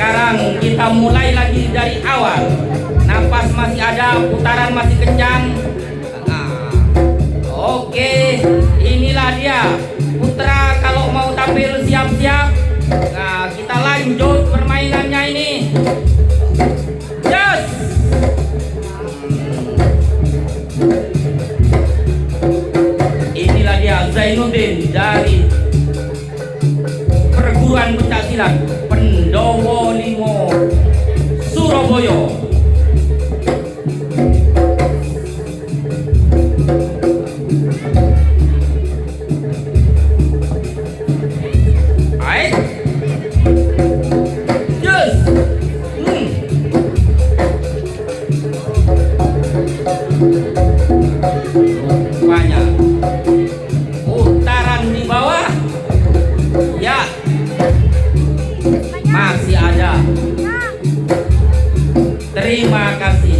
Sekarang kita mulai lagi dari awal. Napas masih ada, putaran masih kencang. Nah, oke, inilah dia. Putra kalau mau tampil siap-siap. Nah, kita lanjut permainannya ini. Yes. Inilah dia Zainuddin dari Perguruan Pencaksilat Pendowo Limo Surabaya. Ayo. Yes. Rupanya putaran di bawah. Ya, masih ada. Terima kasih.